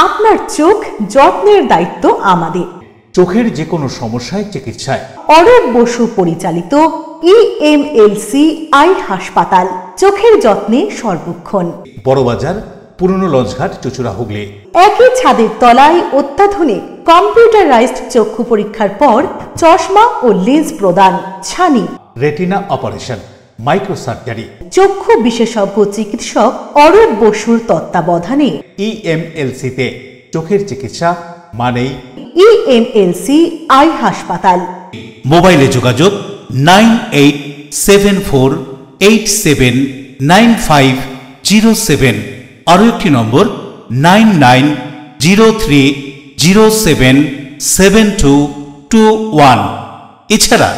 আপনার চোখ যত্নের দায়িত্ব আমাদের। চোখের যে কোনো সমস্যায় চিকিৎসায় অরূপ বসু পরিচালিত EMLC আই হাসপাতাল, চোখের যত্নে সর্বক্ষণ। বড়বাজার, পুরনো লঞ্চঘাট, চুঁচুড়া, হুগলি। একই ছাদের তলায় অত্যাধুনিক কম্পিউটারাইজড চক্ষু পরীক্ষার পর চশমা ও লেন্স প্রদান, ছানি, রেটিনা অপারেশন, মাইক্রোসার্জারি। চক্ষু বিশেষজ্ঞ চিকিৎসক অরূপ বসুর তত্ত্বাবধানে EMLC-তে চোখের চিকিৎসা মানেই EMLC আই হাসপাতাল। মোবাইলে যোগাযোগ 9874879507। আরও একটি নম্বর 9903077221। এছাড়া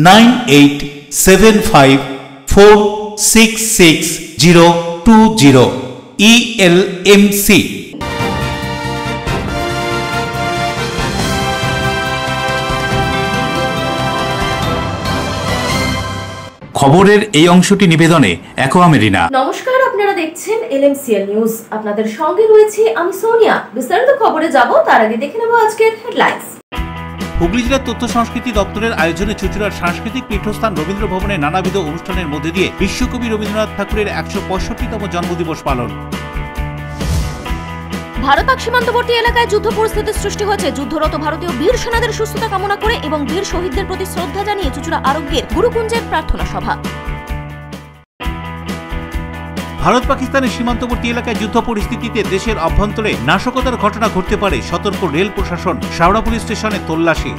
9875466020। ELMC। খবরের এই অংশটি নিবেদনে অ্যাকোয়া মেরিনা। নমস্কার, আপনারা দেখছেন LMCL নিউজ। আপনাদের সঙ্গে রয়েছে আমি সোনিয়া। বিস্তারিত খবরে যাব তার আগে দেখে নেব আজকের হেডলাইন্স। হুগলি জেলার তথ্য সংস্কৃতি দপ্তরের আয়োজনে চুঁচুড়ার সাংস্কৃতিক পীঠস্থান রবীন্দ্র ভবনে নানাবিধ অনুষ্ঠানের মধ্যে দিয়ে বিশ্বকবি রবীন্দ্রনাথ ঠাকুরের ১৬৫তম জন্মদিবস পালন। ভারত পাক সীমান্তবর্তী এলাকায় যুদ্ধ পরিস্থিতির সৃষ্টি হয়েছে। যুদ্ধরত ভারতীয় বীর সেনাদের সুস্থতা কামনা করে এবং বীর শহীদদের প্রতি শ্রদ্ধা জানিয়ে চুঁচুড়া আরোগ্যের গুরুকুঞ্জের প্রার্থনা সভা। ভারত পাকিস্তানের সীমান্তবর্তী এলাকায় যুদ্ধ পরিস্থিতিতে দেশের অভ্যন্তরে নাশকতার ঘটনা ঘটতে পারে, সতর্ক রেল প্রশাসন। শাওড়া পুলিশ স্টেশনে তল্লাশি।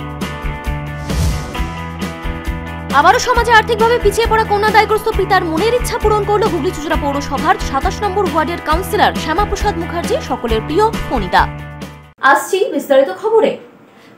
আবারও সমাজে আর্থিকভাবে পিছিয়ে পড়া কন্যাদায়গ্রস্ত পিতার মনের ইচ্ছা পূরণ করল হুগলি চুঁচুড়া পৌরসভার ২৭ নম্বর ওয়ার্ডের কাউন্সিলর শ্যামাপ্রসাদ মুখার্জি, সকলের প্রিয় ফণিদা। আসছি বিস্তারিত খবরে।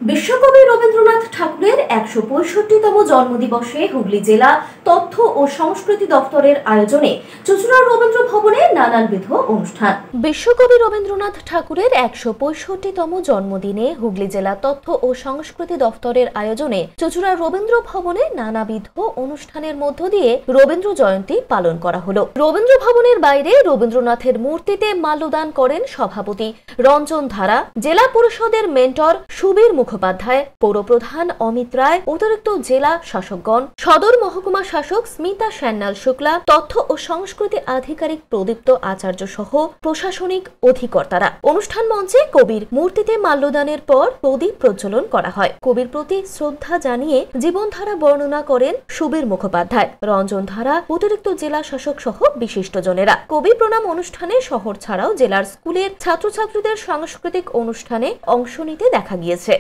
বিশ্বকবি রবীন্দ্রনাথ ঠাকুরের ১৬৫তম জন্মদিবসে হুগলি জেলা তথ্য ও সংস্কৃতি দপ্তরের আয়োজনে চুঁচুড়া রবীন্দ্র ভবনে নানানবিধ অনুষ্ঠান। বিশ্বকবি রবীন্দ্রনাথ ঠাকুরের ১৬৫তম জন্মদিনে হুগলি জেলা তথ্য ও সংস্কৃতি দপ্তরের আয়োজনে চুঁচুড়া রবীন্দ্র ভবনে নানাবিধ অনুষ্ঠানের মধ্য দিয়ে রবীন্দ্র জয়ন্তী পালন করা হলো। রবীন্দ্র ভবনের বাইরে রবীন্দ্রনাথের মূর্তিতে মাল্যদান করেন সভাপতি রঞ্জন ধারা, জেলা পরিষদের মেন্টর সুবীর মুখোপাধ্যায়, পৌরপ্রধান অমিত রায়, অতিরিক্ত জেলা শাসকগণ, সদর মহকুমা শাসক স্মিতা সান্যাল শুক্লা, তথ্য ও সংস্কৃতি আধিকারিক প্রদীপ্ত আচার্য সহ প্রশাসনিক অধিকর্তারা। অনুষ্ঠান মঞ্চে কবির মূর্তিতে মাল্যদানের পর প্রদীপ প্রজ্বলন করা হয়। কবির প্রতি শ্রদ্ধা জানিয়ে জীবনধারা বর্ণনা করেন সুবীর মুখোপাধ্যায়, রঞ্জন ধারা, অতিরিক্ত জেলা শাসক সহ বিশিষ্টজনেরা। কবি প্রণাম অনুষ্ঠানে শহর ছাড়াও জেলার স্কুলের ছাত্রছাত্রীদের সাংস্কৃতিক অনুষ্ঠানে অংশ নিতে দেখা গিয়েছে।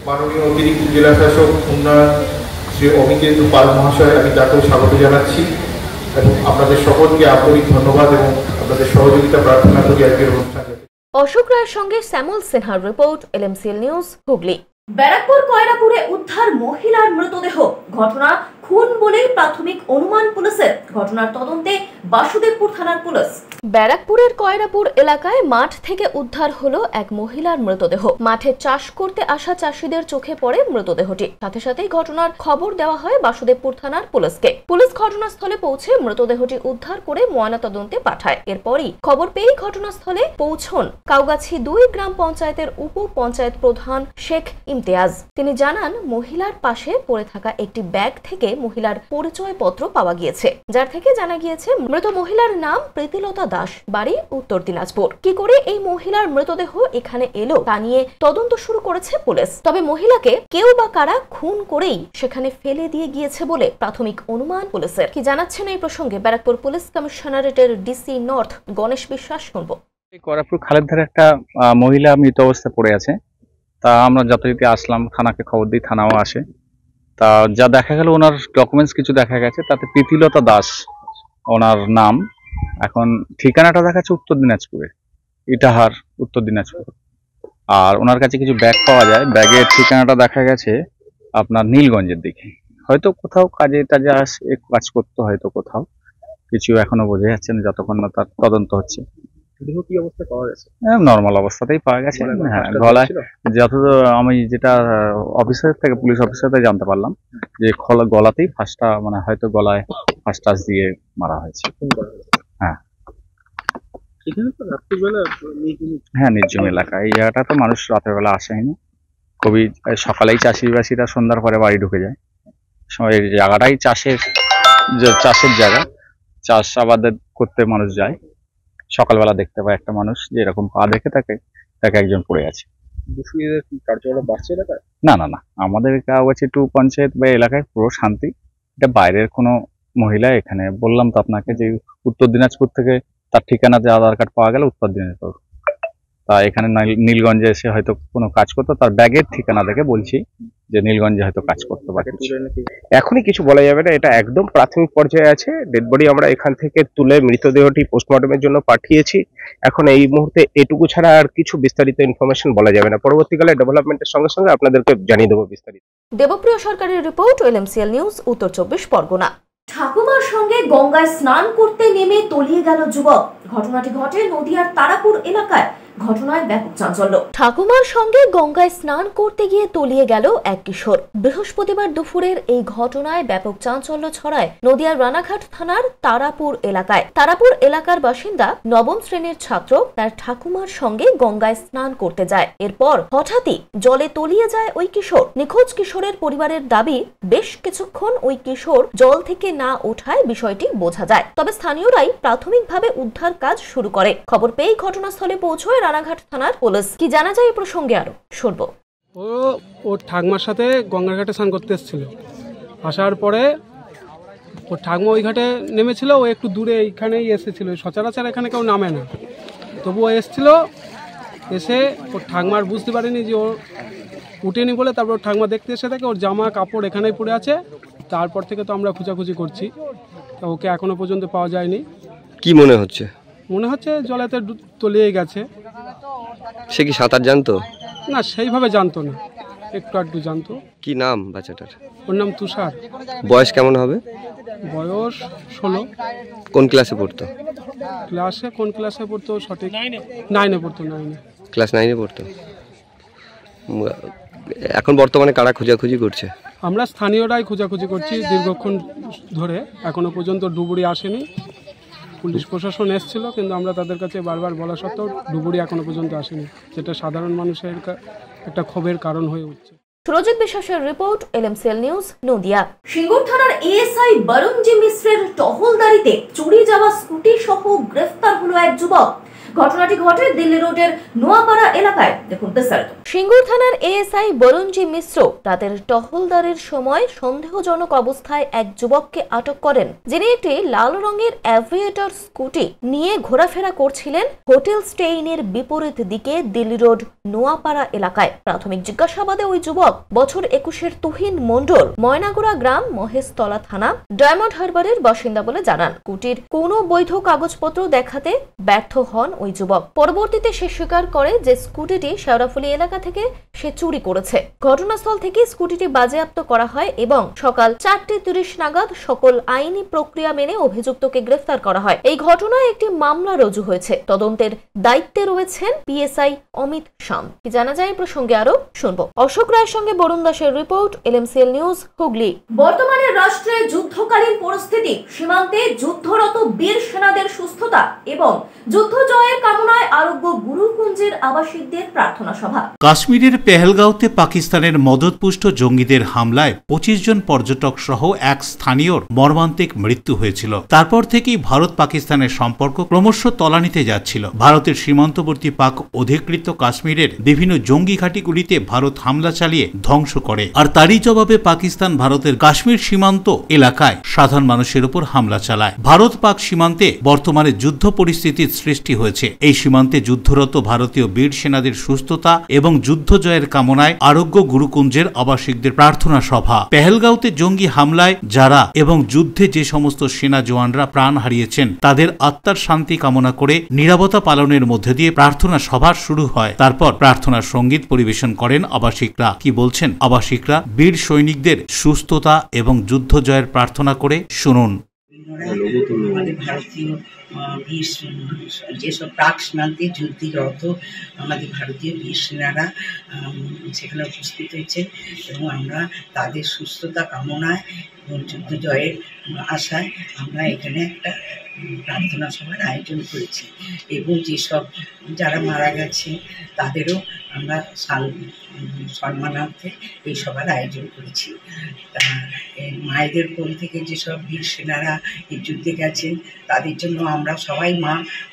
মাননীয় অতিরিক্ত জেলা শাসক উন্নয়ন শ্রী অমিতেন্দু পাল মহাশয়, আমি তাকেও স্বাগত জানাচ্ছি এবং আপনাদের সকলকে আন্তরিক ধন্যবাদ এবং আপনাদের সহযোগিতা প্রার্থনা করি আজকের অনুষ্ঠানে। অশোক রায়ের সঙ্গে স্যামুল সিনহার report, LMCL news, Hooghly. Barrackpore কয়রাপুরে উদ্ধার মহিলার মৃতদেহ। ঘটনা খুন বলেই প্রাথমিক অনুমান পুলিশের। ঘটনার তদন্তে বাসুদেবপুর থানার পুলিশ। ব্যারাকপুরের কয়রাপুর এলাকায় মাঠ থেকে উদ্ধার হলো এক মহিলার মৃতদেহ। মাঠে চাষ করতে আসা চাষিদের চোখে পড়ে মৃতদেহটি। সাথে সাথেই ঘটনার খবর দেওয়া হয় বাসুদেবপুর থানার পুলিশকে। পুলিশ ঘটনাস্থলে পৌঁছে মৃতদেহটি উদ্ধার করে ময়নাতদন্তে পাঠায়। এরপরই খবর পেয়ে ঘটনাস্থলে পৌঁছন কাউগাছি ২ গ্রাম পঞ্চায়েতের উপ পঞ্চায়েত প্রধান শেখ ইমতিয়াজ। তিনি জানান, মহিলার পাশে পড়ে থাকা একটি ব্যাগ থেকে মহিলার পরিচয়পত্র পাওয়া গিয়েছে, যার থেকে জানা গিয়েছে মৃত মহিলার নাম প্রীতিলতা দাস, বাড়ি উত্তর দিনাজপুর। কি করে এই মহিলার মৃতদেহ এখানে এলো তা নিয়ে তদন্ত শুরু করেছে পুলিশ। তবে মহিলাকে কেউ বা কারা খুন করেই সেখানে ফেলে দিয়ে গিয়েছে বলে প্রাথমিক অনুমান পুলিশের। কি জানাচ্ছেন এই প্রসঙ্গে ব্যারাকপুর পুলিশ কমিশনারেটের ডিসি নর্থ গণেশ বিশ্বাস, শুনবো। কয়রাপুর খালের ধারে একটা মহিলা মৃত অবস্থায় পড়ে আছে। তা আমরা যথারীতি আসলাম, থানাকে খবর দিই, থানাও আসে। তা যা দেখা গেল, ওনার ডকুমেন্টস কিছু দেখা গেছে, তাতে প্রীতিলতা দাস ওনার নাম। এখন ঠিকানাটা দেখাচ্ছে উত্তর দিনাজপুরে, ইটাহার, উত্তর দিনাজপুর। আর ওনার কাছে কিছু ব্যাগ পাওয়া যায়, ব্যাগের ঠিকানাটা দেখা গেছে আপনার নীলগঞ্জের দিকে। হয়তো কোথাও কাজে টাজে কাজ করতো, হয়তো কোথাও, কিছু এখনো বোঝা যাচ্ছে না যতক্ষণ না তার তদন্ত হচ্ছে। কি অবস্থা পাওয়া গেছে? নর্মাল অবস্থাতেই পাওয়া গেছে। হ্যাঁ, গলায় যতদূর আমি যেটা অফিসার থেকে, পুলিশ অফিসার থেকে জানতে পারলাম যে গলাতেই ফাঁসটা, মানে হয়তো গলায় ফাঁস টাস দিয়ে মারা হয়েছে। হ্যাঁ, হ্যাঁ, নির্জন এলাকা। এই জায়গাটাতে মানুষ রাতের বেলা আসেই না, খুবই সকালেই চাষিবাসীরা সন্ধ্যার পরে বাড়ি ঢুকে যায়। এই জায়গাটাই চাষের জায়গা, চাষ আবাদ করতে মানুষ যায়। সকালবেলা দেখতে পায় একটা মানুষ যে এরকম পা দেখে তাকে একজন পড়ে আছে। না না না, আমাদের কাছে 2 পঞ্চায়েত বা এলাকায় পুরো শান্তি। এটা বাইরের কোনো মহিলা, এখানে বললাম তো আপনাকে যে উত্তর দিনাজপুর থেকে তার ঠিকানাতে আধার কার্ড পাওয়া গেল উত্তর দিনাজপুর, তা এখানে নীলগঞ্জে এসে হয়তো কোনো কাজ করতো, তার ব্যাগের ঠিকানা থেকে বলছি যে নীলগঞ্জে হয়তো কাজ করতে পারে। এখনই কিছু বলা যাবে না, এটা একদম প্রাথমিক পর্যায়ে আছে। ডেড বডি আমরা এখান থেকে তুলে মৃতদেহটি পোস্টমর্টমের জন্য পাঠিয়েছি। এখন এই মুহূর্তে এটুকু ছাড়া আর কিছু বিস্তারিত ইনফরমেশন বলা যাবে না। পরবর্তীকালে ডেভেলপমেন্টের সঙ্গে সঙ্গে আপনাদেরকে জানিয়ে দেবো বিস্তারিত। দেবপ্রিয় সরকারের রিপোর্ট, LMCL নিউজ, উত্তর 24 পরগনা। ঠাকুমার সঙ্গে গঙ্গায় স্নান করতে নেমে তলিয়ে গেল যুবক। ঘটনাটি ঘটে নদিয়ার তারাপুর এলাকায়। ঘটনায় ব্যাপক চাঞ্চল্য। ঠাকুমার সঙ্গে গঙ্গায় স্নান করতে গিয়ে তলিয়ে গেল এক কিশোর। বৃহস্পতিবার দুপুরের এই ঘটনায় ব্যাপক চাঞ্চল্য ছড়ায় নদিয়ার রানাঘাট থানার তারাপুর এলাকায়। তারাপুর এলাকার বাসিন্দা নবম শ্রেণীর ছাত্র তার ঠাকুমার সঙ্গে গঙ্গায় স্নান করতে যায়। এরপর হঠাৎই জলে তলিয়ে যায় ওই কিশোর। নিখোঁজ কিশোরের পরিবারের দাবি, বেশ কিছুক্ষণ ওই কিশোর জল থেকে না ওঠায় বিষয়টি বোঝা যায়। তবে স্থানীয়রাই প্রাথমিকভাবে উদ্ধার কাজ শুরু করে। খবর পেয়ে ঘটনাস্থলে পৌঁছয় রানাঘাট থানার পুলিশ। কি জানা যায় এই প্রসঙ্গে আরো শুনবো। ওর ঠাকুমার সাথে গঙ্গার ঘাটে স্নান করতে এসেছিল। আসার পরে ওর ঠাকুমা ওই ঘাটে নেমেছিল, ও একটু দূরে এইখানেই এসেছিল। সচরাচর এখানে কেউ নামে না, তবুও এসেছিল। এসে ওর ঠাকুমার বুঝতে পারেনি যে ও উঠেনি বলে, তারপর ওর ঠাকুমা দেখতে এসে থাকে ওর জামা কাপড় এখানেই পড়ে আছে। তারপর থেকে তো আমরা খোঁজাখুঁজি করছি, তা ওকে এখনো পর্যন্ত পাওয়া যায়নি। কি মনে হচ্ছে? মনে হচ্ছে জলেতে তলিয়ে গেছে। সে কি সাঁতার জানতো? না, সেইভাবে জানতো না, একটু একটু জানতো। কি নাম বাচ্চাটার? ওর নাম তুষার। বয়স কেমন হবে? বয়স 16। কোন ক্লাসে পড়তো? কোন ক্লাসে পড়তো সঠিক? 9-এ পড়তো। 9-এ। ক্লাস 9-এ পড়তো। এখন বর্তমানে কারা খোঁজাখুঁজি করছে? আমরা স্থানীয়রাই খোঁজাখুঁজি করছি দীর্ঘক্ষণ ধরে। এখনো পর্যন্ত ডুবুরি আসেনি। পুলিশ প্রশাসন এসেছিল, কিন্তু আমরা তাদের কাছে বারবার বলা সত্ত্বেও ডুবুরি এখনো পর্যন্ত আসেনি, যেটা সাধারণ মানুষের একটা ক্ষোভের কারণ হয়ে উঠছে। সুরজিৎ বিশ্বাসের report, LMCL news, Nadia. Singur থানার ASI বরুণজি মিশ্রের টহলদারিতে চুরি যাওয়া স্কুটি সহ গ্রেফতার হলো এক যুবক। ঘটনাটি ঘটে দিল্লি রোডের নোয়াপাড়া এলাকায়। দেখুন বিস্তারিত। সিঙ্গুর থানার ASI বরুণজি মিশ্র রাতের টহলদারির সময় সন্দেহজনক অবস্থায় এক যুবককে আটক করেন, যিনি একটি লাল রঙের অ্যাভিয়েটর স্কুটি নিয়ে ঘোরাফেরা করছিলেন হোটেল স্টেইনের বিপরীত দিকে দিল্লি রোড নোয়াপাড়া এলাকায়। প্রাথমিক জিজ্ঞাসাবাদে ওই যুবক বছর 21-এর তুহিন মণ্ডল ময়নাগুড়া গ্রাম মহেশতলা থানা ডায়মন্ড হারবারের বাসিন্দা বলে জানান। স্কুটির কোনো বৈধ কাগজপত্র দেখাতে ব্যর্থ হন ওই যুবক। পরবর্তীতে সে স্বীকার করে যে স্কুটিটি শেওড়াফুলি এলাকা থেকে সে চুরি করেছে। ঘটনাস্থল থেকে স্কুটিটি বাজেয়াপ্ত করা হয় এবং সকাল 4:30 নাগাদ সকল আইনি প্রক্রিয়া মেনে অভিযুক্তকে গ্রেফতার করা হয়। এই ঘটনায় একটি মামলা রুজু হয়েছে। তদন্তের দায়িত্বে রয়েছেন PSI অমিত শাম। কি জানা যায় এই প্রসঙ্গে আরো শুনবো। অশোক রায়ের সঙ্গে বরুণ দাসের রিপোর্ট, LMCL নিউজ, হুগলি। বর্তমানে রাষ্ট্রে যুদ্ধকালীন পরিস্থিতি, সীমান্তে যুদ্ধরত বীর সেনাদের সুস্থতা এবং যুদ্ধ জয়ের কামনায় আরোগ্য গুরুকুঞ্জের আবাসিকদের প্রার্থনা সভা। কাশ্মীরের পেহেলগাঁওতে পাকিস্তানের মদতপুষ্ট জঙ্গিদের হামলায় 25 জন পর্যটক সহ এক স্থানীয়র মর্মান্তিক মৃত্যু হয়েছিল। তারপর থেকেই ভারত পাকিস্তানের সম্পর্ক ক্রমশ তলানিতে যাচ্ছিল। ভারতের সীমান্তবর্তী পাক অধিকৃত কাশ্মীরের বিভিন্ন জঙ্গি ঘাঁটিগুলিতে ভারত হামলা চালিয়ে ধ্বংস করে, আর তারই জবাবে পাকিস্তান ভারতের কাশ্মীর সীমান্ত এলাকায় সাধারণ মানুষের উপর হামলা চালায়। ভারত পাক সীমান্তে বর্তমানে যুদ্ধ পরিস্থিতির সৃষ্টি হয়েছে। এই সীমান্তে যুদ্ধরত ভারতীয় বীর সেনাদের সুস্থতা এবং যুদ্ধ জয়ের কামনায় আরোগ্য গুরুকুঞ্জের আবাসিকদের প্রার্থনা সভা। পেহেলগাঁওতে জঙ্গি হামলায় যারা এবং যুদ্ধে যে সমস্ত সেনা জওয়ানরা প্রাণ হারিয়েছেন তাদের আত্মার শান্তি কামনা করে নিরাপত্তা পালনের মধ্যে দিয়ে প্রার্থনা সভা শুরু হয়। তারপর প্রার্থনার সঙ্গীত পরিবেশন করেন আবাসিকরা। কি বলছেন আবাসিকরা বীর সৈনিকদের সুস্থতা এবং যুদ্ধ জয়ের প্রার্থনা করে শুনুন। আমাদের ভারতীয় বীর যেসব প্রাক সীমান্তে যুদ্ধরত আমাদের ভারতীয় বীর সেনারা সেখানে উপস্থিত হয়েছেন এবং আমরা তাদের সুস্থতা কামনায় এবং যুদ্ধ জয়ের আশায় আমরা এখানে একটা প্রার্থনা সভার আয়োজন করেছি এবং যেসব যারা মারা গেছে তাদেরও আমরা সম্মানার্থে এই সভার আয়োজন করেছি। মায়েদের কোল থেকে যেসব বীর সেনারা এই যুদ্ধে গেছেন তাদের জন্য আমরা সবাই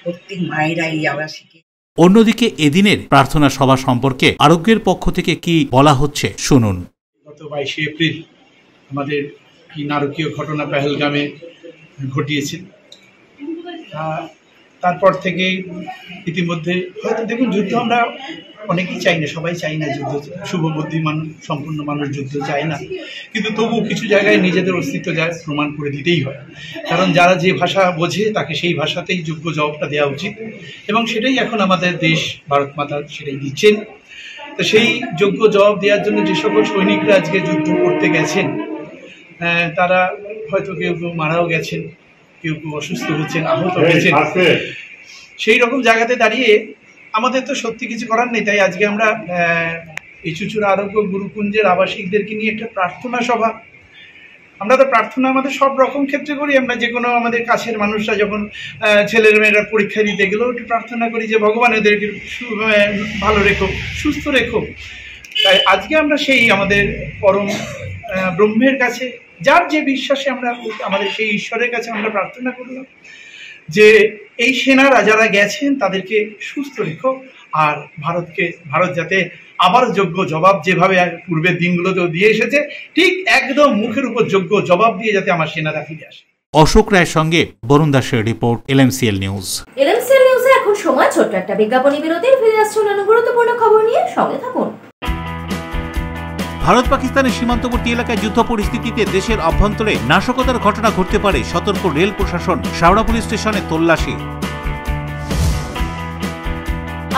প্রত্যেক মায়েরা এই আবাসিকে। অন্যদিকে এদিনের প্রার্থনা সভা সম্পর্কে আরোগ্যের পক্ষ থেকে কি বলা হচ্ছে শুনুন। গত 22শে এপ্রিল আমাদের কি নারকীয় ঘটনা পেহেলগামে ঘটিয়েছে, তারপর থেকে ইতিমধ্যে হয়তো দেখুন যুদ্ধ আমরা অনেকেই চাই না, সবাই চাই না যুদ্ধ, শুভবুদ্ধি সম্পূর্ণ মানুষ যুদ্ধ চায় না, কিন্তু তবু কিছু জায়গায় নিজেদের অস্তিত্ব যায় প্রমাণ করে দিতেই হয়, কারণ যারা যে ভাষা বোঝে তাকে সেই ভাষাতেই যোগ্য জবাবটা দেওয়া উচিত এবং সেটাই এখন আমাদের দেশ ভারত মাতা সেটাই দিচ্ছেন। তো সেই যোগ্য জবাব দেওয়ার জন্য যে সকল সৈনিকরা আজকে যুদ্ধ করতে গেছেন তারা হয়তো কেউ কেউ মারাও গেছেন, কেউ কেউ অসুস্থ হয়েছেন, আহত হয়েছেন। সেই রকম জায়গাতে দাঁড়িয়ে আমাদের তো সত্যি কিছু করার নেই, তাই আজকে আমরা এই চুচুড়া আরোগ্য গুরুকুঞ্জের আবাসিকদেরকে নিয়ে একটা প্রার্থনা সভা। আমরা তো প্রার্থনা আমাদের সব রকম ক্ষেত্রে করি, আমরা যে কোনো আমাদের কাছের মানুষরা যখন ছেলের মেয়েরা পরীক্ষা দিতে গেলেও একটু প্রার্থনা করি যে ভগবান এদেরকে ভালো রেখো, সুস্থ রেখো। তাই আজকে আমরা সেই আমাদের পরম ব্রহ্মের কাছে যার যে বিশ্বাসে আমরা আমাদের সেই ঈশ্বরের কাছে আমরা প্রার্থনা করলাম যে এই সেনারা যারা গেছেন তাদেরকে সুস্থ রেখো, আর ভারত যাতে আবার যোগ্য জবাব যেভাবে পূর্বের দিনগুলোতেও দিয়ে এসেছে ঠিক একদম মুখের উপর যোগ্য জবাব দিয়ে যাতে আমার সেনারা ফিরে আসে। অশোক রায়ের সঙ্গে বরুণ দাসের রিপোর্ট, LMCL নিউজ। LMCL নিউজে এখন সময় ছোট্ট একটা বিজ্ঞাপনী বিরতির। ফিরে আসছে অন্যান্য গুরুত্বপূর্ণ খবর নিয়ে, সঙ্গে থাকুন। ভারত পাকিস্তানের সীমান্তবর্তী এলাকায় যুদ্ধ পরিস্থিতিতে দেশের অভ্যন্তরে নাশকতার ঘটনা ঘটতে পারে, সতর্ক রেল প্রশাসন, শাওড়া পুলিশ স্টেশনে তল্লাশি।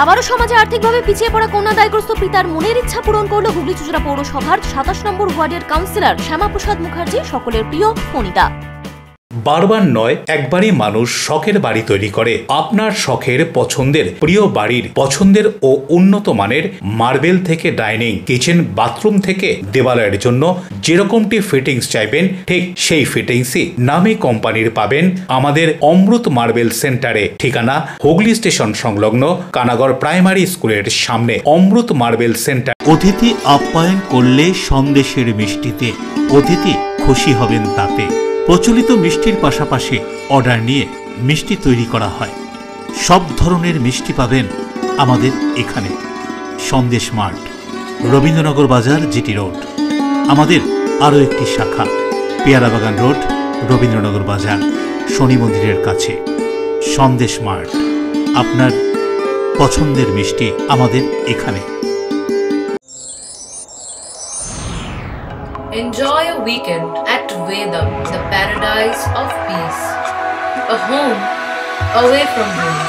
আবারও সমাজে আর্থিকভাবে পিছিয়ে পড়া কন্যা দায়গ্রস্ত পিতার মনের ইচ্ছা পূরণ করল হুগলি চুচুড়া পৌরসভার 27 নম্বর ওয়ার্ডের কাউন্সিলর শ্যামাপ্রসাদ মুখার্জি, সকলের প্রিয় ফণিদা। বারবার নয়, একবারই মানুষ শখের বাড়ি তৈরি করে। আপনার শখের পছন্দের প্রিয় বাড়ির পছন্দের ও উন্নত মানের মার্বেল থেকে ডাইনিং, কিচেন, বাথরুম থেকে দেওয়ালের জন্য যেরকমটি ফিটিংস চাইবেন ঠিক সেই ফিটিংসই নামী কোম্পানির পাবেন আমাদের অমৃত মার্বেল সেন্টারে। ঠিকানা হুগলি স্টেশন সংলগ্ন কানাগড় প্রাইমারি স্কুলের সামনে অমৃত মার্বেল সেন্টার। অতিথি আপ্যায়ন করলে সন্দেশের মিষ্টিতে, অতিথি খুশি হবেন তাতে। প্রচলিত মিষ্টির পাশাপাশি অর্ডার নিয়ে মিষ্টি তৈরি করা হয়। সব ধরনের মিষ্টি পাবেন আমাদের এখানে। সন্দেশ মার্ট, রবীন্দ্রনগর বাজার, জিটি রোড। আমাদের আরও একটি শাখা পেয়ারাবাগান রোড, রবীন্দ্রনগর বাজার, শনি মন্দিরের কাছে। সন্দেশ মার্ট, আপনার পছন্দের মিষ্টি আমাদের এখানে। Enjoy a weekend at Vedam, the paradise of peace. A home away from home.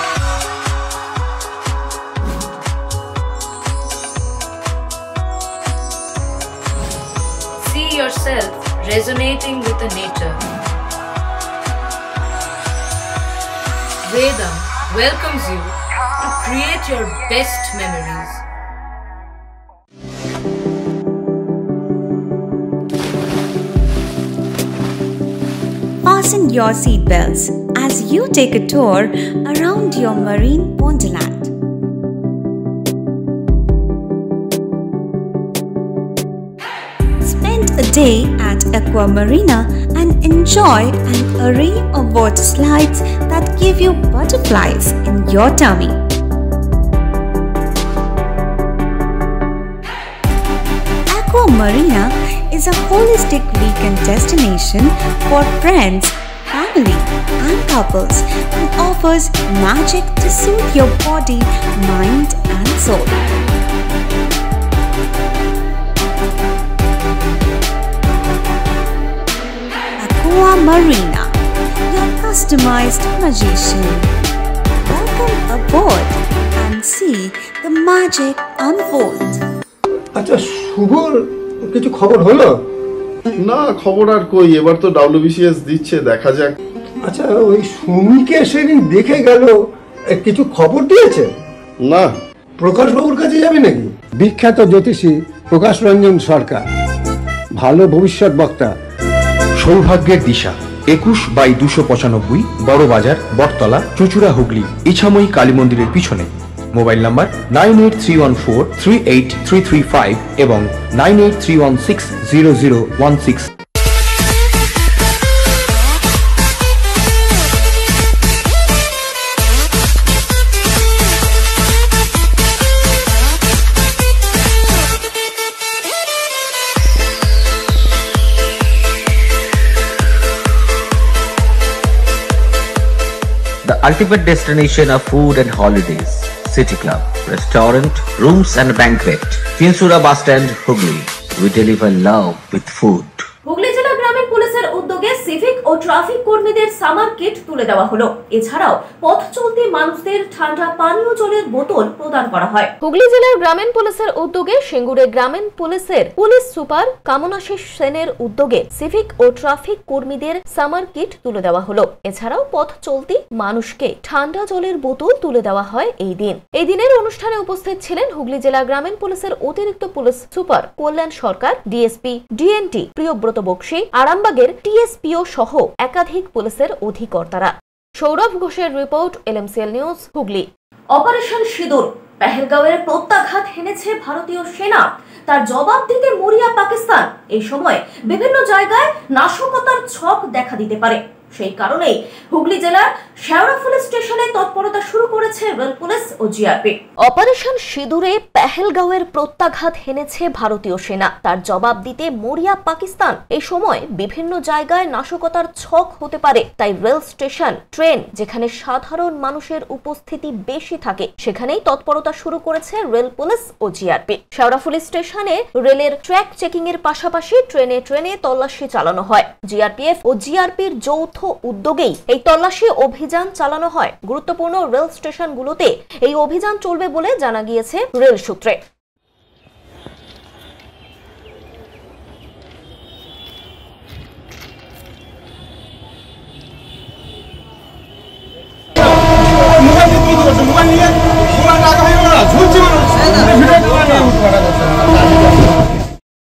See yourself resonating with the nature. Vedam welcomes you to create your best memories. Fasten your seatbelts as you take a tour around your marine wonderland. Spend a day at Aqua Marina and enjoy an array of water slides that give you butterflies in your tummy. Aqua Marina is a holistic weekend destination for friends, family and couples and offers magic to soothe your body, mind and soul. Aqua Marina, your customized magician. Welcome aboard and see the magic unfold. আচ্ছা শুভর কিছু খবর হলো? না, খবর আর কই, এবার তো WBCS দিচ্ছে, দেখা যাক। আচ্ছা, ওই সুমিকে সেদিন দেখে গেল, কিছু খবর দিয়েছে? না। প্রকাশবাবুর কাছে যাবে নাকি? বিখ্যাত জ্যোতিষী প্রকাশ রঞ্জন সরকার, ভালো ভবিষ্যৎ বক্তা। সৌভাগ্যের দিশা 21/295 বড় বাজার, বটতলা, চুঁচুড়া, হুগলি, ইছাময়ী কালী মন্দিরের পিছনে। মোবাইল নাম্বার 9831438335 এবং 9831600016। The ultimate destination of food and holidays. City Club, restaurant, rooms and banquet. Finsura Bus Stand, Hugli. We deliver love with food. Hooghly জেলা গ্রামীণ পুলিশের উদ্যোগে সিভিক ও ট্রাফিক কর্মীদের সামার কিট তুলে দেওয়া হলো। এছাড়াও পথ চলতি মানুষদের ঠান্ডা পানীয় জলের বোতল প্রদান করা হয়। হুগলি জেলার গ্রামীণ পুলিশের উদ্যোগে সিঙ্গুরে গ্রামীণ পুলিশের পুলিশ সুপার কামনাশিস সেনের উদ্যোগে সিভিক ও ট্রাফিক কর্মীদের সামার কিট তুলে দেওয়া হলো। এছাড়াও পথ চলতি মানুষকে ঠান্ডা জলের বোতল তুলে দেওয়া হয় এই দিন। এই দিনের অনুষ্ঠানে উপস্থিত ছিলেন হুগলি জেলা গ্রামীণ পুলিশের অতিরিক্ত পুলিশ সুপার কল্যাণ সরকার, ডিএসপি ডিএনটি প্রিয়ব্রত বক্সি, আরামবাগের টিএসপিও সহ একাধিক পুলিশের অধিকর্তারা। সৌরভ ঘোষের রিপোর্ট, এলএমসিএল নিউজ, হুগলি। অপারেশন সিঁদুর, পেহেলগাঁওয়ের প্রত্যাঘাত হেনেছে ভারতীয় সেনা, তার জবাব দিতে মরিয়া পাকিস্তান। এই সময় বিভিন্ন জায়গায় নাশকতার ছক দেখা দিতে পারে। সেই কারণেই হুগলি জেলার শেওড়াফুলি স্টেশনে তৎপরতা শুরু করেছে রেল পুলিশ ও জিআরপি। অপারেশন সিঁদুরে পেহেলগাঁওয়ের প্রত্যাঘাত হেনেছে ভারতীয় সেনা, তার জবাব দিতে মরিয়া পাকিস্তান। এই সময় বিভিন্ন জায়গায় নাশকতার ছক হতে পারে, তাই রেল স্টেশন, ট্রেন যেখানে সাধারণ মানুষের উপস্থিতি বেশি থাকে সেখানেই তৎপরতা শুরু করেছে রেল পুলিশ ও জিআরপি। শেওড়াফুলি স্টেশনে রেলের ট্র্যাক চেকিং এর পাশাপাশি ট্রেনে ট্রেনে তল্লাশি চালানো হয়। জিআরপিএফ ও জিআরপির যৌথ উদ্যোগেই এই তল্লাশি অভিযান চালানো হয়। গুরুত্বপূর্ণ রেল স্টেশনগুলোতে এই অভিযান চলবে বলে জানা গিয়েছে রেল সূত্রে।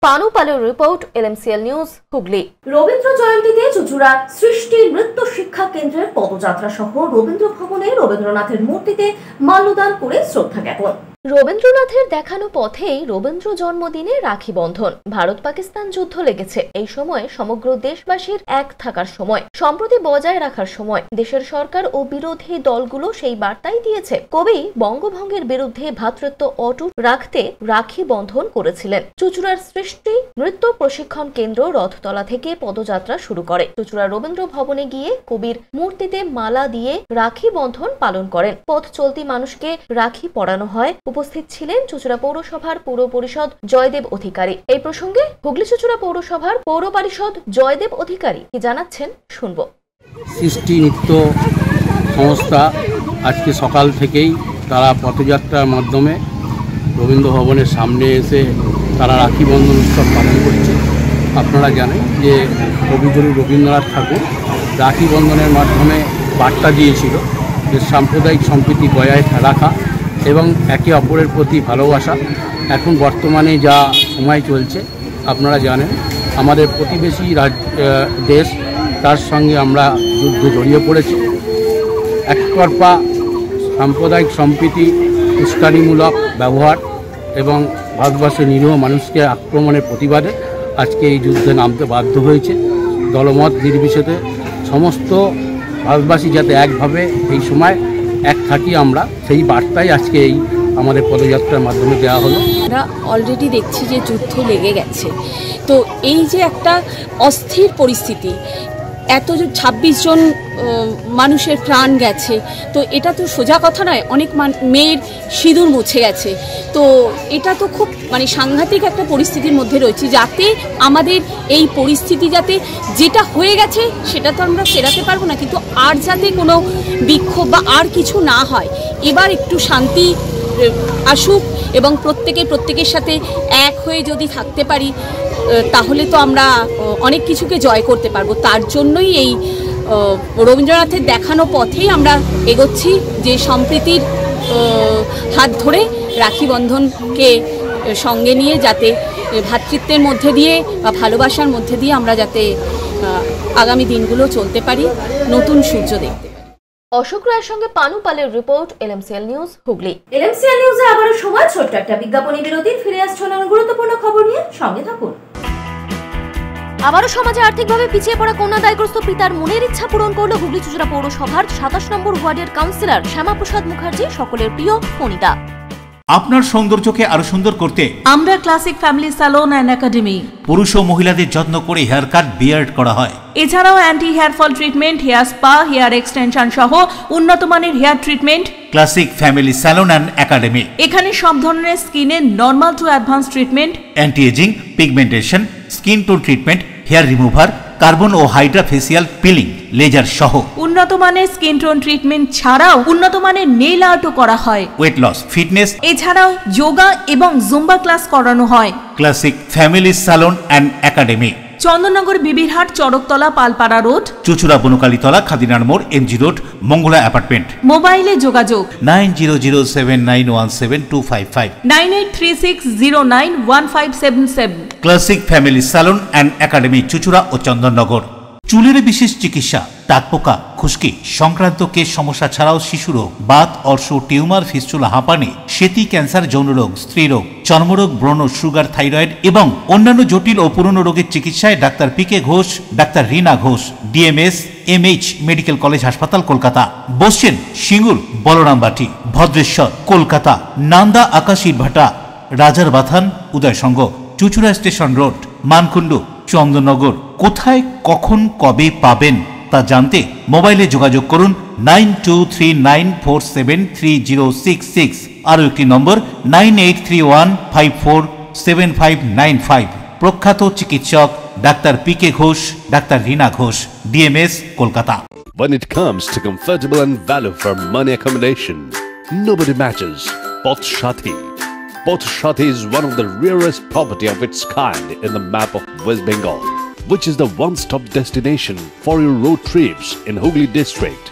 পানুপালের রিপোর্ট, এলএমসিএল নিউজ, হুগলি। রবীন্দ্র জয়ন্তীতে চুঁচুড়া সৃষ্টি নৃত্য শিক্ষা কেন্দ্রের পদযাত্রা সহ রবীন্দ্র ভবনে রবীন্দ্রনাথের মূর্তিতে মাল্যদান করে শ্রদ্ধা জ্ঞাপন। রবীন্দ্রনাথের দেখানো পথেই রবীন্দ্র জন্মদিনে রাখি বন্ধন। ভারত পাকিস্তান যুদ্ধ লেগেছে, এই সময় সমগ্র দেশবাসীর এক থাকার সময়, সম্প্রতি বজায় রাখার সময়। দেশের সরকার ও বিরোধী দলগুলো সেই বার্তাই দিয়েছে। কবি বঙ্গভঙ্গের বিরুদ্ধে ভ্রাতৃত্ব অটুট রাখতে রাখি বন্ধন করেছিলেন। চুঁচুড়ার সৃষ্টি নৃত্য প্রশিক্ষণ কেন্দ্র রথতলা থেকে পদযাত্রা শুরু করে। চুঁচুড়া রবীন্দ্র ভবনে গিয়ে কবির মূর্তিতে মালা দিয়ে রাখি বন্ধন পালন করেন। পথ চলতি মানুষকে রাখি পরানো হয়। উপস্থিত ছিলেন চুঁচুড়া পৌরসভার পৌর পরিষদ জয়দেব অধিকারী। এই প্রসঙ্গে হুগলি চুঁচুড়া পৌরসভার পৌর পরিষদ জয়দেব অধিকারী কি জানাচ্ছেন শুনবো। সৃষ্টি নৃত্য সংস্থা আজকে সকাল থেকেই তারা পথযাত্রার মাধ্যমে রবীন্দ্র ভবনের সামনে এসে তারা রাখি বন্ধন উৎসব পালন করছে। আপনারা জানেন যে কবিগুরু রবীন্দ্রনাথ ঠাকুর রাখি বন্ধনের মাধ্যমে বার্তা দিয়েছিল যে সাম্প্রদায়িক সম্প্রীতি বজায় রাখা এবং একে অপরের প্রতি ভালোবাসা। এখন বর্তমানে যা সময় চলছে আপনারা জানেন, আমাদের প্রতিবেশী দেশ, তার সঙ্গে আমরা যুদ্ধে জড়িয়ে পড়েছি। একতরফা সাম্প্রদায়িক সম্প্রীতি, উস্কানিমূলক ব্যবহার এবং ভারতবর্ষের নিরীহ মানুষকে আক্রমণের প্রতিবাদে আজকে এই যুদ্ধে নামতে বাধ্য হয়েছে। দলমত নির্বিশেষে সমস্ত ভারতবাসী যাতে একভাবে এই সময় এক থাকি আমরা, সেই বার্তাই আজকে এই আমাদের পদযাত্রার মাধ্যমে দেওয়া হলো। আমরা অলরেডি দেখছি যে যুদ্ধ লেগে গেছে, তো এই যে একটা অস্থির পরিস্থিতি, এত 26 জন মানুষের প্রাণ গেছে, তো এটা তো সোজা কথা নয়। অনেক মেয়ের সিঁদুর মুছে গেছে, তো এটা তো খুব সাংঘাতিক একটা পরিস্থিতির মধ্যে রয়েছে। যাতে আমাদের এই পরিস্থিতি যাতে যেটা হয়ে গেছে সেটা তো আমরা ফেরাতে পারবো না, কিন্তু আর যাতে কোনো বিক্ষোভ বা আর কিছু না হয়, এবার একটু শান্তি আসুক এবং প্রত্যেকের সাথে এক হয়ে যদি থাকতে পারি তাহলে তো আমরা অনেক কিছুকে জয় করতে পারবো। তার জন্যই এই রবীন্দ্রনাথের দেখানো পথেই আমরা এগোচ্ছি, যে সম্প্রীতির হাত ধরে রাখি বন্ধনকে সঙ্গে নিয়ে যাতে ভ্রাতৃত্বের মধ্যে দিয়ে বা ভালোবাসার মধ্যে দিয়ে আমরা যাতে আগামী দিনগুলো চলতে পারি, নতুন সূর্য দেখতে পারি। অশোক রায়ের সঙ্গে পানু পালের রিপোর্ট, এলএমসিএল নিউজ, হুগলি। এলএমসিএল নিউজে আবারও সময় ছোট্ট একটা বিজ্ঞাপনী বিরতির। ফিরে আসছে অন্যান্য গুরুত্বপূর্ণ খবর নিয়ে, সঙ্গে থাকুন। আবারও সমাজে আর্থিকভাবে পিছিয়ে পড়া কন্যা দায়গ্রস্ত পিতার মনের ইচ্ছা পূরণ করল হুগলি চুঁচুড়া পৌরসভার 27 নম্বর ওয়ার্ডের কাউন্সিলর শ্যামাপ্রসাদ মুখার্জি, সকলের প্রিয় ফণিদা। আপনার সৌন্দর্যকে আরো সুন্দর করতে আমরা classic family salon and academy. পুরুষ ও মহিলাদের যত্ন করে হেয়ার কাট, বিয়ার্ড করা হয়। এছাড়াও anti hair fall treatment, hair spa, hair extension সহ উন্নত মানের hair treatment. Classic family salon and academy. এখানে সব ধরনের স্কিনের normal to advance treatment, anti ageing, pigmentation, skin tone treatment, hair remover, carbon ও হাইড্রা ফেসিয়াল পিলিং, লেজার সহ উন্নত মানের স্কিন টোন ট্রিটমেন্ট ছাড়াও উন্নত মানের নেইল আর্টও করা হয়। ওয়েট লস, ফিটনেস, এছাড়াও যোগা এবং জুম্বা ক্লাস করানো হয়। Classic family salon and academy, Chandannagar, Bibirhat, Charaktala, Palpara road, চুঁচুড়া বনকালীতলা, খাদিনার মোড়, এমজি রোড, মঙ্গলা অ্যাপার্টমেন্ট। মোবাইলে যোগাযোগ 9007917255, 9836091577। Classic family salon and academy, চুঁচুড়া ও চন্দননগর। চুলের বিশেষ চিকিৎসা, টাকপোকা, খুশকি সংক্রান্ত কেশ সমস্যা ছাড়াও শিশু রোগ, বাত, অর্শ, টিউমার, ফিস্টুলা, হাঁপানি, সেতি, ক্যান্সার, যৌনরোগ, স্ত্রীরোগ, চর্মরোগ, ব্রণ, সুগার, থাইরয়েড এবং অন্যান্য জটিল ও পুরনো রোগের চিকিৎসায় doctor PK Ghosh, doctor Rina Ghosh, DMS MH medical college হাসপাতাল, কলকাতা। বসছেন সিঙ্গুর, বলরামবাটি, ভদ্রেশ্বর, কলকাতা। নান্দা, আকাশ ইটভাটা, রাজার বাথান, উদয়সঙ্গ, চুঁচুড়া স্টেশন রোড, মানকুণ্ডু, চন্দননগর। কোথায়, কখন, কবে পাবেন তা জানতে মোবাইলে যোগাযোগ করুন 9239473066। আরও একটি নম্বর 9831547595। প্রখ্যাত চিকিৎসক doctor PK Ghosh, doctor Rina Ghosh, DMS, Kolkata. When it comes to comfortable and value for money accommodation, nobody matches Poth Shati. Poth Shati is one of the rarest property of its kind in the map of West Bengal, which is the one-stop destination for your road trips in Hooghly district.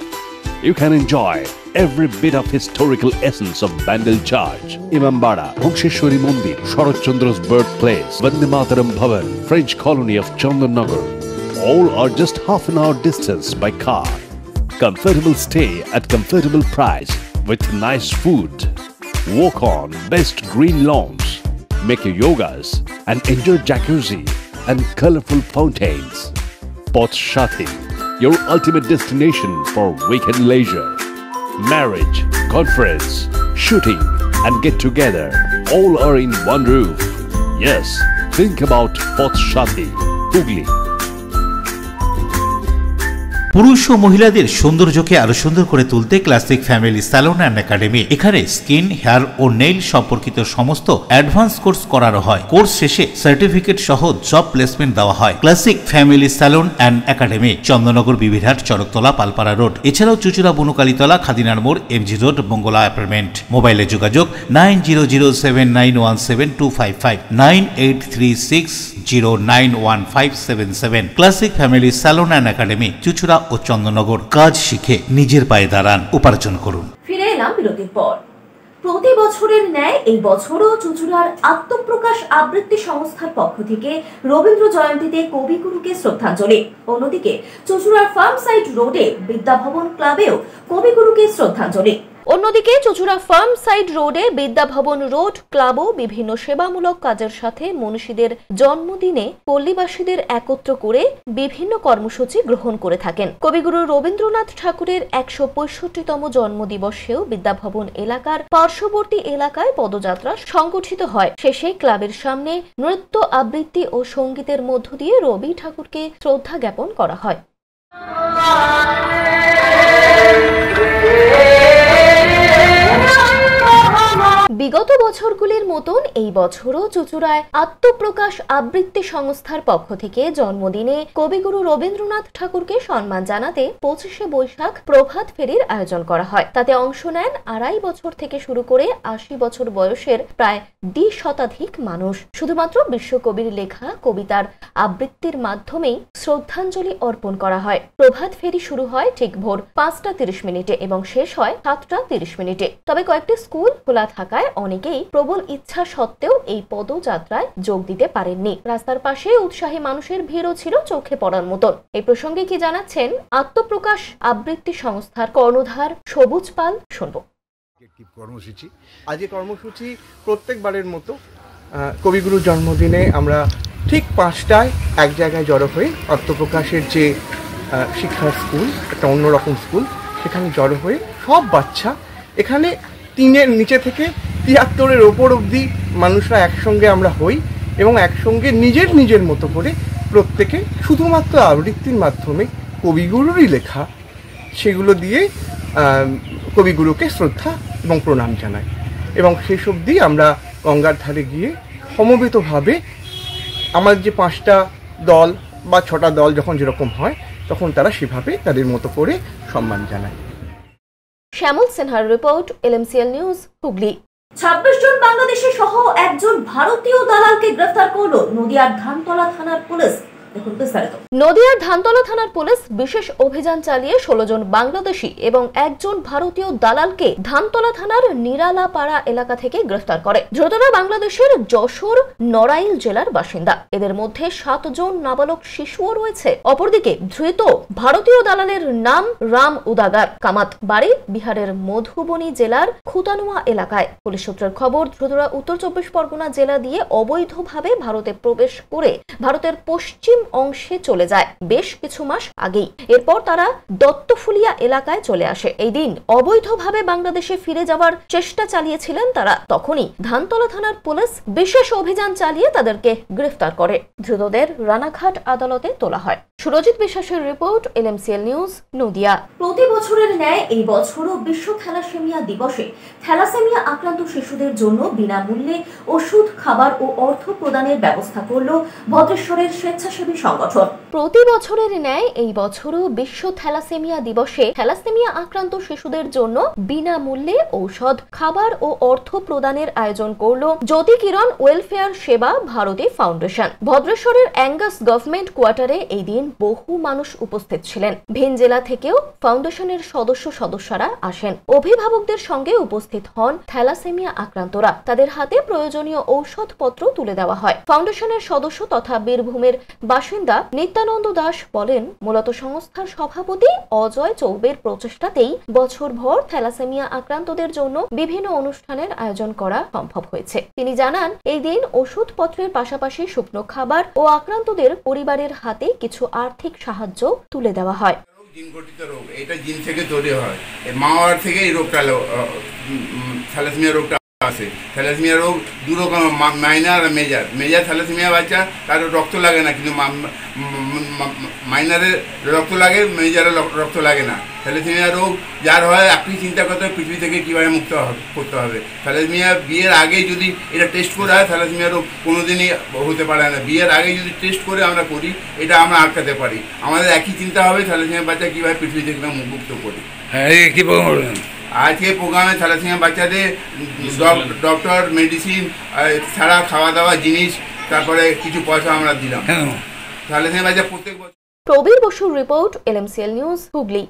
You can enjoy every bit of historical essence of Bandel Church, Imambara, Bhongsheshwari Mandir, Sharat Chandra's birthplace, Vande Mataram Bhavan, French colony of Chandanagar. All are just half an hour distance by car. Comfortable stay at comfortable price with nice food. Walk on best green lawns, make your yogas and enjoy jacuzzi and colorful fountains. Poth Shati, your ultimate destination for weekend leisure. Marriage, conference, shooting and get together all are in one roof. Yes, think about Poth Shati, Hooghly. পুরুষ ও মহিলাদের সৌন্দর্যকে আরো সুন্দর করে তুলতে classic family salon and academy. এখানে skin, hair ও nail সম্পর্কিত সমস্ত অ্যাডভান্স কোর্স করানো হয়। কোর্স শেষে সার্টিফিকেট সহ জব প্লেসমেন্ট দেওয়া হয়। Classic family salon and academy, Chandannagar, Bibirhat, Charaktala, Palpara road. এছাড়াও চুঁচুড়া বনকালীতলা, খাদিনার মোড়, এমজি রোড, মঙ্গলা অ্যাপার্টমেন্ট। মোবাইলে যোগাযোগ 9007917255, 9836091577। Classic family salon and academy, চুঁচুড়া ও চন্দননগর। কাজ শিখে নিজের পায়ে দাঁড়ান, উপার্জন করুন। ফিরে এলাম বিরতির পর। প্রতি বছরের ন্যায় এই বছরও চুঁচুড়ার আত্মপ্রকাশ আবৃত্তি সংস্থার পক্ষ থেকে রবীন্দ্র জয়ন্তীতে কবিগুরুকে শ্রদ্ধাঞ্জলি। অন্যদিকে চুঁচুড়ার ফার্ম সাইড রোডে বিদ্যাভবন ক্লাবেও কবিগুরুকে শ্রদ্ধাঞ্জলি। অন্যদিকে চুঁচুড়া ফার্ম সাইড রোডে বিদ্যাভবন রোড ক্লাবও বিভিন্ন সেবামূলক কাজের সাথে মনীষীদের জন্মদিনে পল্লীবাসীদের একত্র করে বিভিন্ন কর্মসূচি গ্রহণ করে থাকেন। কবিগুরু রবীন্দ্রনাথ ঠাকুরের ১৬৫তম জন্মদিবসেও বিদ্যাভবন এলাকার পার্শ্ববর্তী এলাকায় পদযাত্রা সংগঠিত হয়। শেষে ক্লাবের সামনে নৃত্য, আবৃত্তি ও সঙ্গীতের মধ্য দিয়ে রবি ঠাকুরকে শ্রদ্ধা জ্ঞাপন করা হয়। বিগত বছরগুলির মতন এই বছরও চুঁচুড়ায় আত্মপ্রকাশ আবৃত্তি সংস্থার পক্ষ থেকে জন্মদিনে কবিগুরু রবীন্দ্রনাথ ঠাকুরকে সম্মান জানাতে 25শে বৈশাখ প্রভাত ফেরির আয়োজন করা হয়। তাতে অংশ নেন 2.5 বছর থেকে শুরু করে 80 বছর বয়সের প্রায় 2 শতাধিক মানুষ। শুধুমাত্র বিশ্বকবির লেখা কবিতার আবৃত্তির মাধ্যমেই শ্রদ্ধাঞ্জলি অর্পণ করা হয়। প্রভাত ফেরি শুরু হয় ঠিক ভোর 5:30 মিনিটে এবং শেষ হয় 7:30 মিনিটে। তবে কয়েকটি স্কুল খোলা থাকায় অনেকেই প্রবল ইচ্ছা সত্ত্বেও এই পদযাত্রায় যোগ দিতে পারেননি। রাস্তার পাশে উৎসাহী মানুষের ভিড়ও ছিল চোখে পড়ার মতন। এই প্রসঙ্গে কি জানাচ্ছেন আত্মপ্রকাশ আবৃত্তি সংস্থার কর্ণধার সবুজ পাল, শুনবো। কর্মসূচি আজকে কর্মসূচি প্রত্যেকবারের মতো কবিগুরুর জন্মদিনে আমরা ঠিক 5টায় এক জায়গায় জড়ো হয়ে আত্মপ্রকাশের যে শিক্ষার স্কুল, একটা অন্যরকম স্কুল, সেখানে জড়ো হয়ে সব বাচ্চা এখানে 3-এর নিচে থেকে 73-এর ওপর অবধি মানুষরা একসঙ্গে আমরা হই এবং একসঙ্গে নিজের নিজের মতো করে প্রত্যেকে শুধুমাত্র আবৃত্তির মাধ্যমে কবিগুরুরই লেখা সেগুলো দিয়ে কবিগুরুকে শ্রদ্ধা এবং প্রণাম জানাই এবং শেষ অবধি আমরা গঙ্গার ধারে গিয়ে সমবেতভাবে আমাদের যে 5টা দল বা 6টা দল যখন যেরকম হয় তখন তারা সেভাবে তাদের মতো করে সম্মান জানায়। শ্যামল সিনহার রিপোর্ট, LMCL নিউজ, হুগলি। 26 জন বাংলাদেশি সহ একজন ভারতীয় দালালকে গ্রেফতার করল নদিয়ার ধানতলা থানার পুলিশ। নদিয়ার ধানতলা থানার পুলিশ বিশেষ অভিযান চালিয়ে 16 জন বাংলাদেশি এবং একজন ভারতীয় দালালকে ধানতলা থানার নিরালাপাড়া এলাকা থেকে গ্রেফতার করে। ধৃতরা বাংলাদেশের যশোর নড়াইল জেলার বাসিন্দা। এদের মধ্যে 7 জন নাবালক শিশুও রয়েছে। অপরদিকে ধৃত ভারতীয় দালালের নাম রাম উদাগার কামাত, বাড়ি বিহারের মধুবনী জেলার খুতানুয়া এলাকায়। পুলিশ সূত্রের খবর, ধৃতরা উত্তর 24 পরগনা জেলা দিয়ে অবৈধভাবে ভারতে প্রবেশ করে ভারতের পশ্চিম অংশে চলে যায় বেশ কিছু মাস আগেই। এরপর তারা দত্তফুলিয়া এলাকায় চলে আসে। এই দিন অবৈধভাবে বাংলাদেশে ফিরে যাওয়ার চেষ্টা চালিয়েছিলেন তারা। তখনই ধানতলা থানার পুলিশ বিশেষ অভিযান চালিয়ে তাদেরকে গ্রেফতার করে। ধৃতদের রানাঘাট আদালতে তোলা হয়। সুরজিৎ বিশ্বাসের রিপোর্ট, LMCL নিউজ, নদিয়া। প্রতি বছরের ন্যায় এই বছরও বিশ্ব থ্যালাসেমিয়া দিবসে থ্যালাসেমিয়া আক্রান্ত শিশুদের জন্য বিনামূল্যে ওষুধ, খাবার ও অর্থ প্রদানের ব্যবস্থা করল ভদ্রেশ্বরের স্বেচ্ছাসেবী সংগঠন। প্রতি বছরের ন্যায় এই বছরও বিশ্ব থ্যালাসেমিয়া দিবসে থ্যালাসেমিয়া আক্রান্ত শিশুদের জন্য বিনামূল্যে ঔষধ, খাবার ও অর্থ প্রদানের আয়োজন করল জ্যোতি কিরণ ওয়েলফেয়ার সেবা ভারতী ফাউন্ডেশন। ভদ্রেশ্বরের অ্যাঙ্গাস গভর্নমেন্ট কোয়ার্টারে এই দিন বহু মানুষ উপস্থিত ছিলেন। ভিন জেলা থেকেও ফাউন্ডেশনের সদস্যরা আসেন। অভিভাবকদের সঙ্গে উপস্থিত হন থ্যালাসেমিয়া আক্রান্তরা। তাদের হাতে প্রয়োজনীয় ঔষধপত্র তুলে দেওয়া হয়। ফাউন্ডেশনের সদস্য তথা বীরভূমের বাসিন্দা নিত্যানন্দ দাস বলেন, মূলত সংস্থার সভাপতি অজয় চৌবের প্রচেষ্টাতেই বছরভর থ্যালাসেমিয়া আক্রান্তদের জন্য বিভিন্ন অনুষ্ঠানের আয়োজন করা সম্ভব হয়েছে। তিনি জানান, এই দিন ওষুধপত্রের পাশাপাশি শুকনো খাবার ও আক্রান্তদের পরিবারের হাতে কিছু আর্থিক সাহায্য তুলে দেওয়া হয়। জিনঘটিত রোগ, এটা জিন থেকে তৈরি হয়। মাওয়ার থেকে এই রোগটা থ্যালাসেমিয়া রোগটা আছে। থ্যালাসেমিয়া রোগ দু রকম, মাইনার আর মেজর। মেজর থ্যালাসেমিয়া বাচ্চা তার রক্ত লাগে না, কিন্তু মাইনারের রক্ত লাগে, মেজরের রক্ত লাগে না। থ্যালাসেমিয়া রোগ যার হয়, আপনি চিন্তা করতে হবে পৃথিবী থেকে কীভাবে মুক্ত করতে হবে। থ্যালাসেমিয়া বিয়ের আগে যদি এটা টেস্ট করা হয়, থ্যালাসেমিয়া রোগ কোনোদিনই হতে পারে না। বিয়ের আগে যদি টেস্ট করে আমরা করি, এটা আমরা আটকাতে পারি। আমাদের একই চিন্তা হবে, থ্যালাসেমিয়া বাচ্চা কীভাবে পৃথিবী থেকে মুক্ত করি। হ্যাঁ, কী আজকে প্রোগ্রামে থ্যালাসেমিয়া বাচ্চাদের ডক্টর, মেডিসিন ছাড়া খাওয়া দাওয়া জিনিস, তারপরে কিছু পয়সা আমরা দিলাম। থ্যালাসেমিয়া বাচ্চা প্রত্যেক বছর। প্রবীর বসুর report, LMCL news, Hooghly.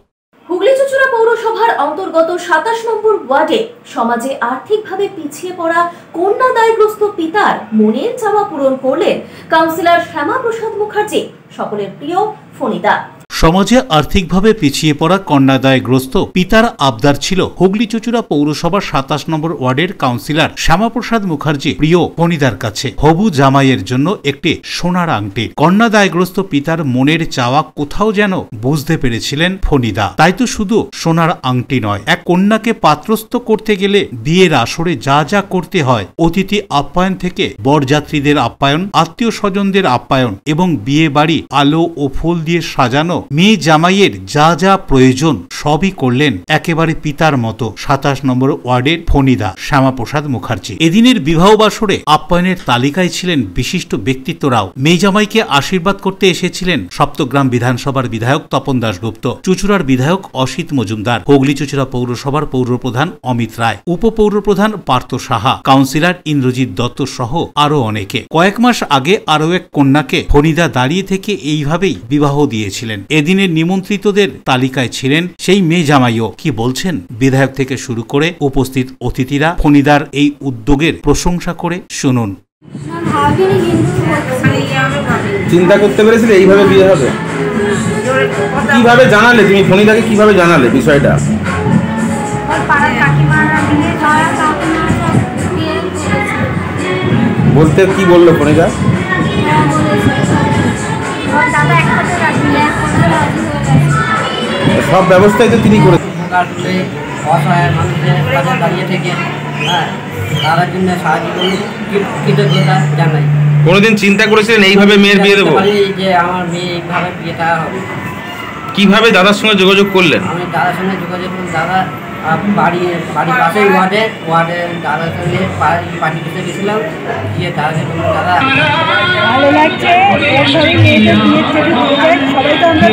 Hooghly চুঁচুড়া পৌরসভার অন্তর্গত 27 নম্বর ওয়ার্ডে সমাজে আর্থিকভাবে পিছিয়ে পড়া কন্যাদায়গ্রস্ত পিতার মনের চাওয়া পূরণ করলেন কাউন্সিলর শ্যামাপ্রসাদ মুখার্জি, সকলের প্রিয় ফণিদা। সমাজে আর্থিকভাবে পিছিয়ে পড়া কন্যাদায়গ্রস্ত পিতার আবদার ছিল হুগলি চুঁচুড়া পৌরসভার 27 নম্বর ওয়ার্ডের কাউন্সিলর শ্যামাপ্রসাদ মুখার্জি প্রিয় ফণিদার কাছে হবু জামাইয়ের জন্য একটি সোনার আংটি। কন্যাদায়গ্রস্ত পিতার মনের চাওয়া কোথাও যেন বুঝতে পেরেছিলেন ফণিদা। তাই তো শুধু সোনার আংটি নয়, এক কন্যাকে পাত্রস্থ করতে গেলে বিয়ের আসরে যা যা করতে হয়, অতিথি আপ্যায়ন থেকে বরযাত্রীদের আপ্যায়ন, আত্মীয় স্বজনদের আপ্যায়ন এবং বিয়ে বাড়ি আলো ও ফুল দিয়ে সাজানো মেয়ে জামাইয়ের যা যা প্রয়োজন সবই করলেন একেবারে পিতার মতো 27 নম্বর ওয়ার্ডের ফণিদা শ্যামাপ্রসাদ মুখার্জি। এদিনের বিবাহ বাসরে আপ্যায়নের তালিকায় ছিলেন বিশিষ্ট ব্যক্তিত্বরাও। মেয়ে জামাইকে আশীর্বাদ করতে এসেছিলেন সপ্তগ্রাম বিধানসভার বিধায়ক তপন দাশগুপ্ত, চুঁচুড়ার বিধায়ক অসিত মজুমদার, হুগলি চুঁচুড়া পৌরসভার পৌরপ্রধান অমিত রায়, উপপৌরপ্রধান পার্থ সাহা, কাউন্সিলর ইন্দ্রজিৎ দত্ত সহ আরো অনেকে। কয়েক মাস আগে আরও এক কন্যাকে ফণিদা দাঁড়িয়ে থেকে এইভাবেই বিবাহ দিয়েছিলেন। এদিনের নিমন্ত্রিতদের তালিকায় ছিলেন সেই মেয়ে জামাইও। কি বলছেন বিধায়ক থেকে শুরু করে উপস্থিত অতিথিরা ফণিদার এই উদ্যোগের প্রশংসা করে শুনুন। চিন্তা করতে পেরেছিলে এইভাবে বিয়ে হবে? কিভাবে জানালে তুমি ফণিদাকে, কিভাবে জানালে বিষয়টা? বলতে কি বললো ফণিদা? সব ব্যবস্থাই তো তিনি করে। অসহায় মানুষের কাছে দাঁড়িয়ে থেকে তার জন্য সাহায্য করি, কৃতজ্ঞতা জানাই। কোনোদিন চিন্তা করেছিলেন এইভাবে মেয়ের বিয়ে দেবো? যে আমার মেয়ে এইভাবে বিয়েটা হবে। কিভাবে দাদার সঙ্গে যোগাযোগ করলেন? আমি দাদার সঙ্গে যোগাযোগ করলাম, দাদা বাড়ির পাশেই ওয়ার্ডে দাদার সঙ্গে পার্টি করতে গেছিলাম, গিয়ে দাদাকে বললাম দাদা ভালো লাগছে, সবাই তো আমরা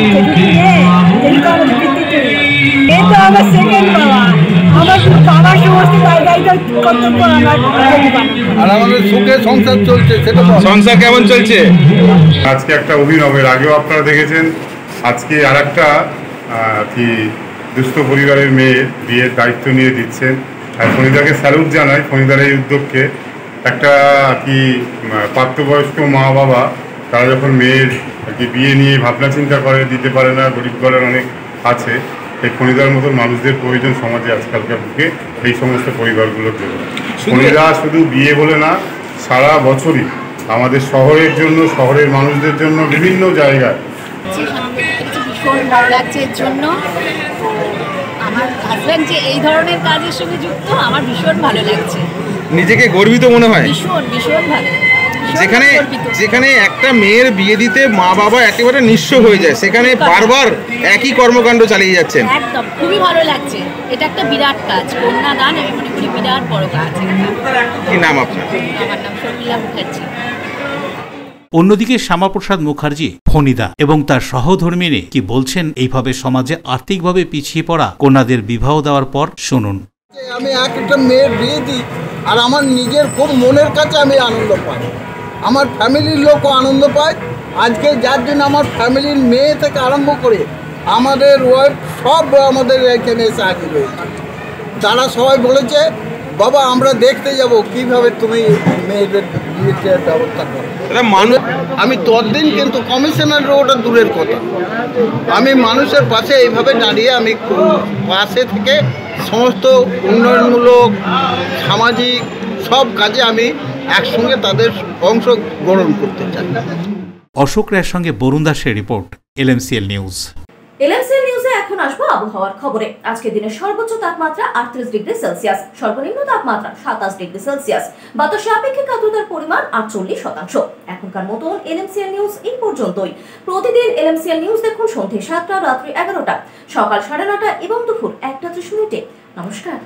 এই তো আমার সেকেন্ড বাবা, আমার বাবার সমস্ত জায়গায় কর্তব্য আমার। আর আমাদের সুখে সংসার চলছে, সেটা সংসার কেমন চলছে? আজকে একটা অভিনবের আগেও আপনারা দেখেছেন, আজকে আর একটা কি দুস্থ পরিবারের মেয়ে বিয়ের দায়িত্ব নিয়ে দিচ্ছেন। আর ফণিদাকে স্যালুট জানাই, ফণিদার এই উদ্যোগকে। একটা কি প্রাপ্তবয়স্ক মা বাবা তারা যখন মেয়ের আর কি বিয়ে নিয়ে ভাবনা চিন্তা করে, দিতে পারে না, গরিব ঘরের অনেক আছে, এই ফণিদার মতন মানুষদের প্রয়োজন সমাজে আজকালকার বুকে এই সমস্ত পরিবারগুলোর জন্য। ফণিদা শুধু বিয়ে বলে না, সারা বছরই আমাদের শহরের জন্য, শহরের মানুষদের জন্য বিভিন্ন জায়গায়। ভীষণ ভালো লাগছে এর জন্য। আমার হাজব্যান্ড যে এই ধরনের কাজের সঙ্গে যুক্ত, আমার ভীষণ ভালো লাগছে। নিজেকে গর্বিত মনে হয়? ভীষণ ভীষণ ভালো। যেখানে একটা মেয়ের বিয়ে দিতে মা বাবা একেবারে নিঃস্ব হয়ে যায়, সেখানে বারবার একই কর্মকাণ্ড চালিয়ে যাচ্ছেন। একদম খুবই ভালো লাগছে। এটা একটা বিরাট কাজ, কন্যাদান আমি মনে করি বিরাট বড় কাজ। কি নাম আপনার? আমার নাম শর্মিলা মুখার্জি। অন্যদিকে শ্যামাপ্রসাদ মুখার্জি ফণিদা এবং তার সহধর্মিনী কি বলছেন এইভাবে সমাজে আর্থিকভাবে পিছিয়ে পড়া কন্যাদের বিবাহ দেওয়ার পর শুনুন। আমি একটা মেয়ের বিয়ে দিই আর আমার নিজের খুব মনের কাছে আমি আনন্দ পাই, আমার ফ্যামিলির লোকও আনন্দ পায়। আজকে যার জন্য আমার ফ্যামিলির মেয়ে থেকে আরম্ভ করে আমাদের ওয়াইফ সব আমাদের এখানে এসে হাজির হয়েছে। তারা সবাই বলেছে বাবা আমরা দেখতে যাব কিভাবে তুমি মেয়েদের বিয়েতে ব্যবস্থা করো। আমি ততদিন কিন্তু কমিশনার ওটা দূরের কথা, আমি মানুষের পাশে এইভাবে দাঁড়িয়ে আমি পাশে থেকে সমস্ত উন্নয়নমূলক সামাজিক সব কাজে আমি একসঙ্গে তাদের অংশগ্রহণ করতে চাই। অশোক রায়ের সঙ্গে বরুণ দাসের রিপোর্ট, LMCL নিউজ। LMCL নিউজে এখন আসবো আবহাওয়ার খবরে। আজকে দিনের সর্বোচ্চ তাপমাত্রা 38 ডিগ্রি সেলসিয়াস, সর্বনিম্ন তাপমাত্রা 27 ডিগ্রি সেলসিয়াস, বাতাসে আপেক্ষিক আর্দ্রতার পরিমাণ 48%। এখনকার মতন LMCL নিউজ এই পর্যন্তই। প্রতিদিন LMCL নিউজ দেখুন সন্ধ্যে 7টা, রাত্রি 11টা, সকাল 9:30 এবং দুপুর 1:30। নমস্কার।